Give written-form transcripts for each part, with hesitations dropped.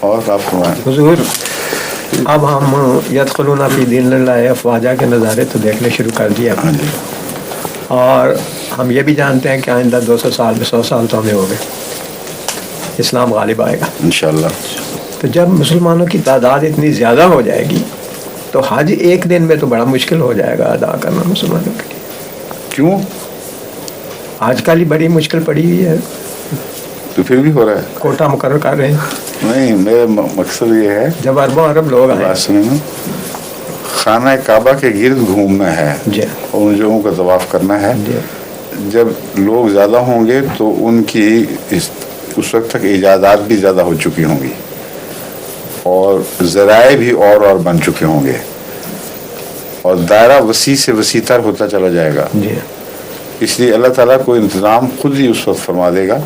اور آپ فرمائیں حضور اب ہم یدخلون فی دین اللہ افواجا کے نظارے تو دیکھنے شروع کر دیا، اور ہم یہ بھی جانتے ہیں کہ آئندہ 200 سال میں 100 سال تو ہمیں ہو گئے، اسلام غالب آئے گا انشاءاللہ. تو جب مسلمانوں کی تعداد اتنی زیادہ ہو جائے گی تو حج ایک دن میں تو بڑا مشکل ہو جائے گا ادا کرنا مسلمانوں کے لیے. کیوں؟ آج کل ہی بڑی مشکل پڑی ہوئی ہے، تو پھر بھی ہو رہا ہے. کوٹا مقرر کر رہے ہیں. نہیں، میرا مقصد یہ ہے جب اربوں ارب لوگ آئے، بات سنیں، خانہ کعبہ کے گرد گھومنا ہے جی اور ان جگہوں کا طواف کرنا ہے. جی جب لوگ زیادہ ہوں گے تو ان کی اس وقت تک ایجادات بھی زیادہ ہو چکی ہوں گی اور ذرائع بھی اور بن چکے ہوں گے اور دائرہ وسیع سے وسیع تر ہوتا چلا جائے گا. جی اس لیے اللہ تعالیٰ کو انتظام خود ہی اس وقت فرما دے گا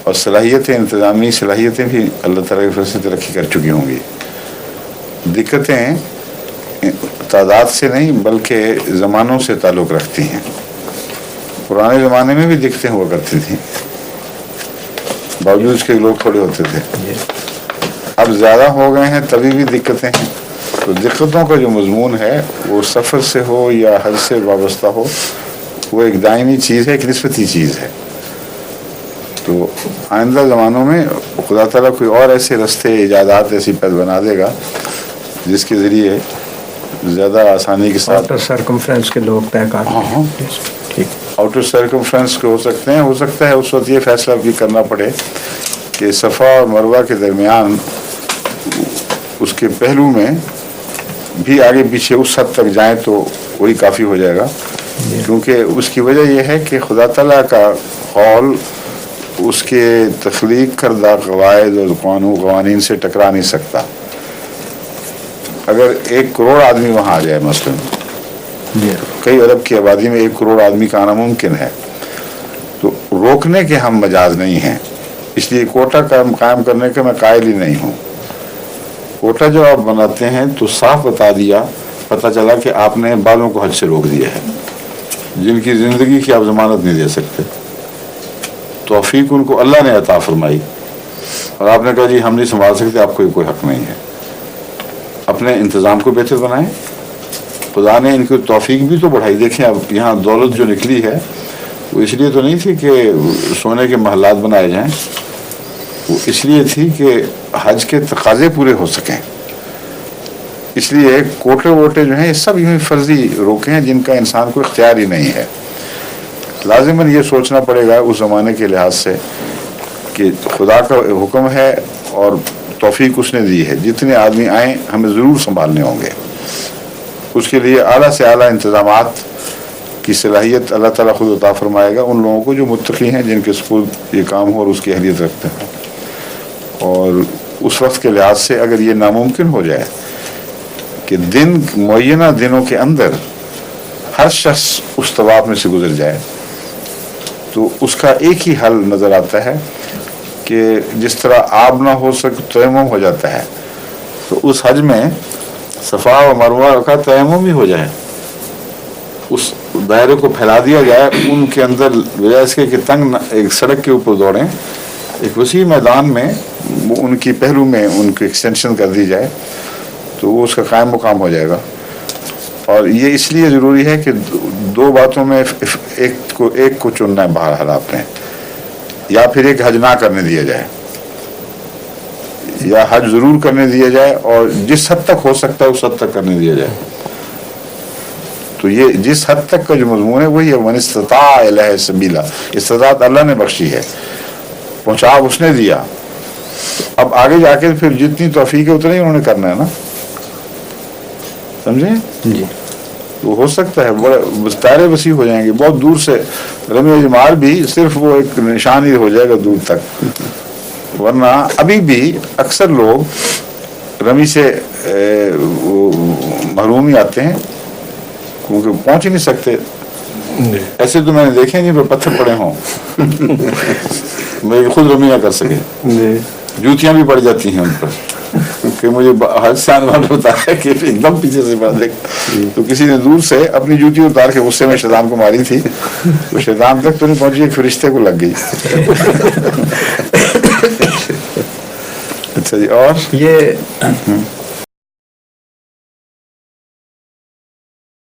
اور صلاحیتیں، انتظامی صلاحیتیں بھی اللہ تعالیٰ کی طرف سے ترقی کر چکی ہوں گی. دقتیں تعداد سے نہیں بلکہ زمانوں سے تعلق رکھتی ہیں. پرانے زمانے میں بھی دقتیں ہوا کرتی تھیں، باوجود اس کے لوگ تھوڑے ہوتے تھے. اب زیادہ ہو گئے ہیں تبھی بھی دقتیں ہیں. تو دقتوں کا جو مضمون ہے وہ سفر سے ہو یا حج سے وابستہ ہو، وہ ایک دائمی چیز ہے، ایک نسبتی چیز ہے. تو آئندہ زمانوں میں خدا تعالیٰ کوئی اور ایسے رستے، ایجادات ایسی پید بنا دے گا جس کے ذریعے زیادہ آسانی کے ساتھ آؤٹر سرکمفرنس کے لوگ طے کر ٹھیک آؤٹر سرکمفرنس کے ہو سکتے ہیں. ہو سکتا ہے اس وقت یہ فیصلہ بھی کرنا پڑے کہ صفا اور مروہ کے درمیان اس کے پہلو میں بھی آگے پیچھے اس حد تک جائیں تو وہی کافی ہو جائے گا. کیونکہ اس کی وجہ یہ ہے کہ خدا تعالیٰ کا قول اس کے تخلیق کردہ قواعد اور قوانین سے ٹکرا نہیں سکتا. اگر 1 کروڑ آدمی وہاں آ جائے، مثلاً کئی ارب کی آبادی میں 1 کروڑ آدمی کا آنا ممکن ہے، تو روکنے کے ہم مجاز نہیں ہیں. اس لیے کوٹا قائم کرنے کا میں قائل ہی نہیں ہوں. کوٹا جو آپ بناتے ہیں تو صاف بتا دیا، پتہ چلا کہ آپ نے بالوں کو حج سے روک دیا ہے جن کی زندگی کی آپ ضمانت نہیں دے سکتے. توفیق ان کو اللہ نے عطا فرمائی اور آپ نے کہا جی ہم نہیں سنبھال سکتے، آپ کو کوئی حق نہیں ہے. اپنے انتظام کو بہتر بنائیں. خدا نے ان کی توفیق بھی تو بڑھائی. دیکھیں اب یہاں دولت جو نکلی ہے وہ اس لیے تو نہیں تھی کہ سونے کے محلات بنائے جائیں، وہ اس لیے تھی کہ حج کے تقاضے پورے ہو سکیں. اس لیے کوٹے ووٹے جو ہیں یہ سب یوں فرضی روکے ہیں جن کا انسان کو اختیار ہی نہیں ہے. لازماً یہ سوچنا پڑے گا اس زمانے کے لحاظ سے کہ خدا کا حکم ہے اور توفیق اس نے دی ہے. جتنے آدمی آئیں ہمیں ضرور سنبھالنے ہوں گے. اس کے لیے اعلیٰ سے اعلیٰ انتظامات کی صلاحیت اللہ تعالیٰ خود عطا فرمائے گا ان لوگوں کو جو متقی ہیں، جن کے سپرد یہ کام ہو اور اس کی اہلیت رکھتے ہیں. اور اس وقت کے لحاظ سے اگر یہ ناممکن ہو جائے کہ معینہ دنوں کے اندر ہر شخص اس طواف میں سے گزر جائے، تو اس کا ایک ہی حل نظر آتا ہے کہ جس طرح آب نہ ہو سکے تیمم ہو جاتا ہے، تو اس حج میں صفا و مروہ کا تیمم بھی ہو جائے. اس دائرے کو پھیلا دیا جائے ان کے اندر، بجائے اس کے کہ تنگ ایک سڑک کے اوپر دوڑیں، ایک وسیع میدان میں ان کی پہلو میں ان کی ایکسٹینشن کر دی جائے تو وہ اس کا قائم مقام ہو جائے گا. اور یہ اس لیے ضروری ہے کہ 2 باتوں میں ایک کو چننا ہے بہرحال آپ نے، یا پھر ایک حج نہ کرنے دیا جائے یا حج ضرور کرنے دیا جائے اور جس حد تک ہو سکتا ہے اس حد تک کرنے دیا جائے. تو یہ جس حد تک کا جو مضمون ہے وہی ہے، من استطاع الیہ سبیلا. استطاعت اللہ نے بخشی ہے، پہنچاؤ اس نے دیا. اب آگے جا کے پھر جتنی توفیق ہے اتنا ہی انہوں نے کرنا ہے نا، سمجھے جی. وہ ہو سکتا ہے بڑے دائرے وسیع ہو جائیں گے. بہت دور سے رمی جمار بھی صرف وہ ایک نشان ہی ہو جائے گا دور تک، ورنہ ابھی بھی اکثر لوگ رمی سے محروم ہی آتے ہیں کیونکہ پہنچ ہی نہیں سکتے. ایسے تو میں نے دیکھے جن پر پتھر پڑے ہوں میں خود رمی نہ کر سکے، جوتیاں بھی پڑ جاتی ہیں ان پر. کہ مجھے حج سے آنے والے بتایا کہ ایک دم پیچھے سے پڑ دیکھ تو کسی نے دور سے اپنی جوتی اتار کے غصے میں شیطان کو ماری تھی. وہ شیطان تک تو نہیں پہنچی، ایک فرشتے کو لگ گئی. اچھا جی، اور یہ